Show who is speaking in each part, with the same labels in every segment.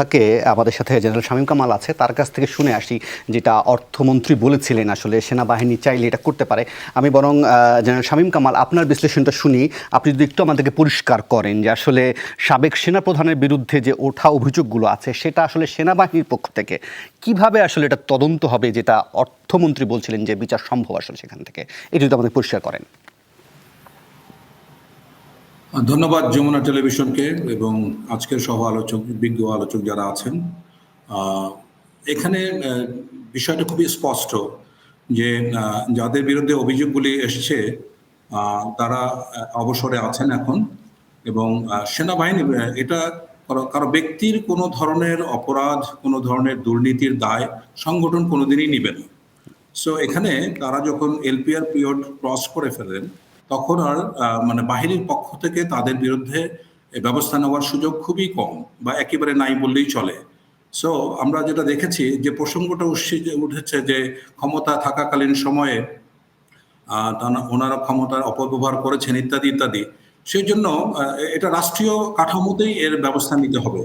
Speaker 1: থাকে আমাদের সাথে জেনারেল শামীম কামাল আছে, তার কাছ থেকে শুনে আসি যেটা অর্থমন্ত্রী বলেছিলেন আসলে সেনাবাহিনী চাইলে এটা করতে পারে। আমি বরং জেনারেল শামীম কামাল আপনার বিশ্লেষণটা শুনি, আপনি যদি একটু আমাদেরকে পরিষ্কার করেন যে আসলে সাবেক সেনাপ্রধানের বিরুদ্ধে যে ওঠা অভিযোগগুলো আছে সেটা আসলে সেনাবাহিনীর পক্ষ থেকে কিভাবে আসলে এটা তদন্ত হবে, যেটা অর্থমন্ত্রী বলছিলেন যে বিচার সম্ভব আসলে সেখান থেকে, এটা যদি আমাদের পরিষ্কার করেন।
Speaker 2: ধন্যবাদ যমুনা টেলিভিশনকে এবং আজকের সহ আলোচক বিজ্ঞ আলোচক যারা আছেন। এখানে বিষয়টা খুবই স্পষ্ট যে যাদের বিরুদ্ধে অভিযোগগুলি এসছে তারা অবসরে আছেন এখন, এবং সেনাবাহিনী এটা কারো ব্যক্তির কোনো ধরনের অপরাধ, কোনো ধরনের দুর্নীতির দায় সংগঠন কোনোদিনই নিবে না। সো এখানে তারা যখন এলপিআর পিরিয়ড ক্রস করে ফেলেন তখন আর মানে বাহিনীর পক্ষ থেকে তাদের বিরুদ্ধে ব্যবস্থা নেওয়ার সুযোগ খুবই কম বা একেবারে নাই বললেই চলে। সো আমরা যেটা দেখেছি যে প্রসঙ্গটা উঠেছে যে ক্ষমতা থাকাকালীন সময়ে ওনারা ক্ষমতার অপব্যবহার করেছেন ইত্যাদি ইত্যাদি, সেই জন্য এটা রাষ্ট্রীয় কাঠামোতেই এর ব্যবস্থা নিতে হবে।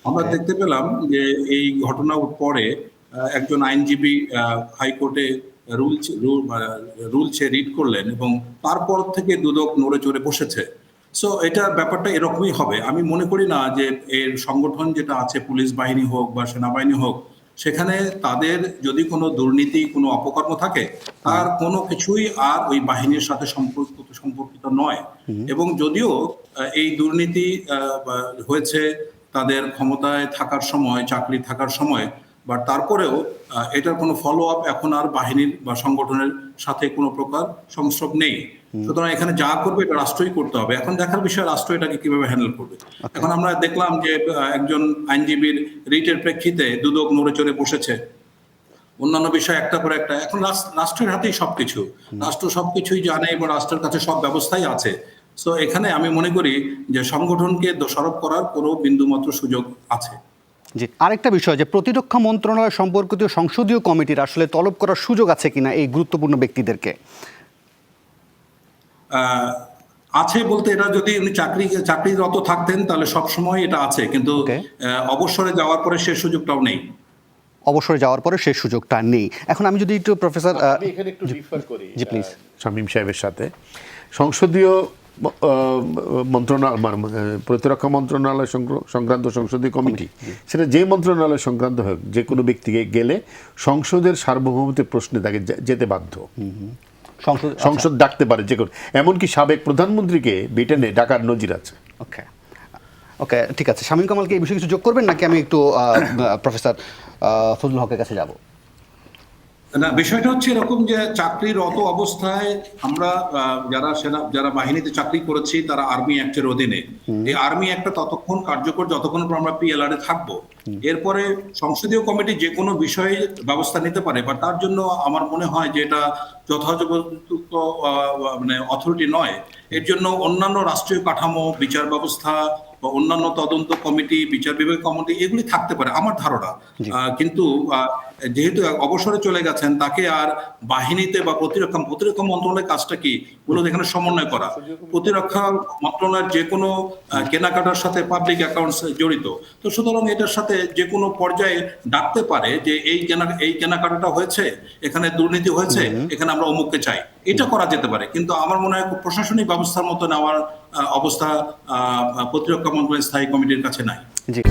Speaker 2: আমরা দেখতে পেলাম যে এই ঘটনার পরে একজন আইনজীবী হাইকোর্টে রুল চেয়ে রিট করলেন এবং তারপর থেকে দুদক নড়ে চড়ে বসেছে। সো এটা ব্যাপারটা এরকমই হবে। আমি মনে করি না যে এর সংগঠন যেটা আছে, পুলিশ বাহিনী হোক বা সেনাবাহিনী হোক, সেখানে তাদের যদি কোনো দুর্নীতি, কোনো অপকর্ম থাকে, তার কোনো কিছুই আর ওই বাহিনীর সাথে সম্পর্কিত নয়। এবং যদিও এই দুর্নীতি হয়েছে তাদের ক্ষমতায় থাকার সময়, চাকরি থাকার সময়, বাট তারপরেও এটার কোনো ফলো আপ এখন আর বাহিনীর বা সংগঠনের সাথে কোনো প্রকার সংস্রব নেই। সুতরাং এখানে যা করবে এটা রাষ্ট্রই করতে হবে। এখন দেখার বিষয় রাষ্ট্র এটাকে কিভাবে হ্যান্ডেল করবে। এখন আমরা দেখলাম যে একজন আইনজীবীর রিটের প্রেক্ষিতে দুদক নড়ে চড়ে বসেছে, অন্যান্য বিষয় একটা পর একটা। এখন রাষ্ট্রের হাতেই সবকিছু, রাষ্ট্র সবকিছুই জানে এবং রাষ্ট্রের কাছে সব ব্যবস্থাই আছে। সো এখানে আমি মনে করি যে সংগঠনকে দোষারোপ করার কোনো বিন্দুমাত্র সুযোগ আছে।
Speaker 1: জি, আরেকটা বিষয় যে প্রতিরক্ষা মন্ত্রণালয় সম্পর্কিত সংসদীয় কমিটির আসলে তলব করার সুযোগ আছে কিনা এই গুরুত্বপূর্ণ ব্যক্তিদেরকে?
Speaker 2: আছে বলতে, এটা যদি উনি চাকরিরত থাকতেন তাহলে সব সময় এটা আছে, কিন্তু অবসরে যাওয়ার পরে সে সুযোগটাও নেই।
Speaker 1: অবসরে যাওয়ার পরে সেই সুযোগটা নেই। এখন আমি যদি একটু প্রফেসর
Speaker 3: আমি এখানে একটু রিফার করি
Speaker 1: জি প্লিজ
Speaker 3: শামীম সাহেবের সাথে, সংসদীয় প্রতিরক্ষা মন্ত্রণালয় সংক্রান্ত সংসদীয় কমিটি, সেটা যে মন্ত্রণালয় সংক্রান্ত হোক, যে কোনো ব্যক্তিকে গেলে সংসদের সার্বভৌমত্বের প্রশ্নে তাকে যেতে বাধ্য। সংসদ ডাকতে পারে যে কোনো, এমনকি সাবেক প্রধানমন্ত্রীকে ব্রিটেনে ডাকার নজির আছে।
Speaker 1: ওকে ওকে, ঠিক আছে। শামীম কামালকে এই বিষয়ে কিছু যোগ করবেন নাকি আমি একটু প্রফেসর ফজলুল হকের কাছে যাব?
Speaker 2: না, বিষয়টা হচ্ছে এরকম যে চাকরিরত অবস্থায় আমরা যারা বাহিনীতে চাকরি করেছি তারা আর্মি অ্যাক্টের অধীনে, এই আর্মি অ্যাক্টটা ততক্ষণ কার্যকর যতক্ষণ আমরা পিএলআর এ থাকবো। এরপরে সংসদীয় কমিটি যে কোনো বিষয়ে ব্যবস্থা নিতে পারে, বা তার জন্য আমার মনে হয় যে এটা যথাযথ মানে অথরিটি নয়। এর জন্য অন্যান্য রাষ্ট্রীয় কাঠামো, বিচার ব্যবস্থা বা অন্যান্য তদন্ত কমিটি, বিচার বিভাগ কমিটি, এগুলি থাকতে পারে আমার ধারণা। কিন্তু যেহেতু অবসরে চলে গেছেন, তাকে আর বাহিনীতে বা প্রতিরক্ষা মন্ত্রণালয়ের কাজটা কি মূলত এখানে সমন্বয় করা। প্রতিরক্ষা মন্ত্রণালয়ের যে কোনো কেনাকাটার সাথে পাবলিক অ্যাকাউন্টস জড়িত, তো সুতরাং এটার সাথে যে কোনো পর্যায়ে ডাকতে পারে যে এই কেনাকাটাটা হয়েছে, এখানে দুর্নীতি হয়েছে, এখানে আমরা অমুককে চাই, এটা করা যেতে পারে। কিন্তু আমার মনে হয় প্রশাসনিক ব্যবস্থার মতো নেওয়ার অবস্থা প্রতিরক্ষা মন্ত্রণালয়ের স্থায়ী কমিটির কাছে নাই।
Speaker 1: জি।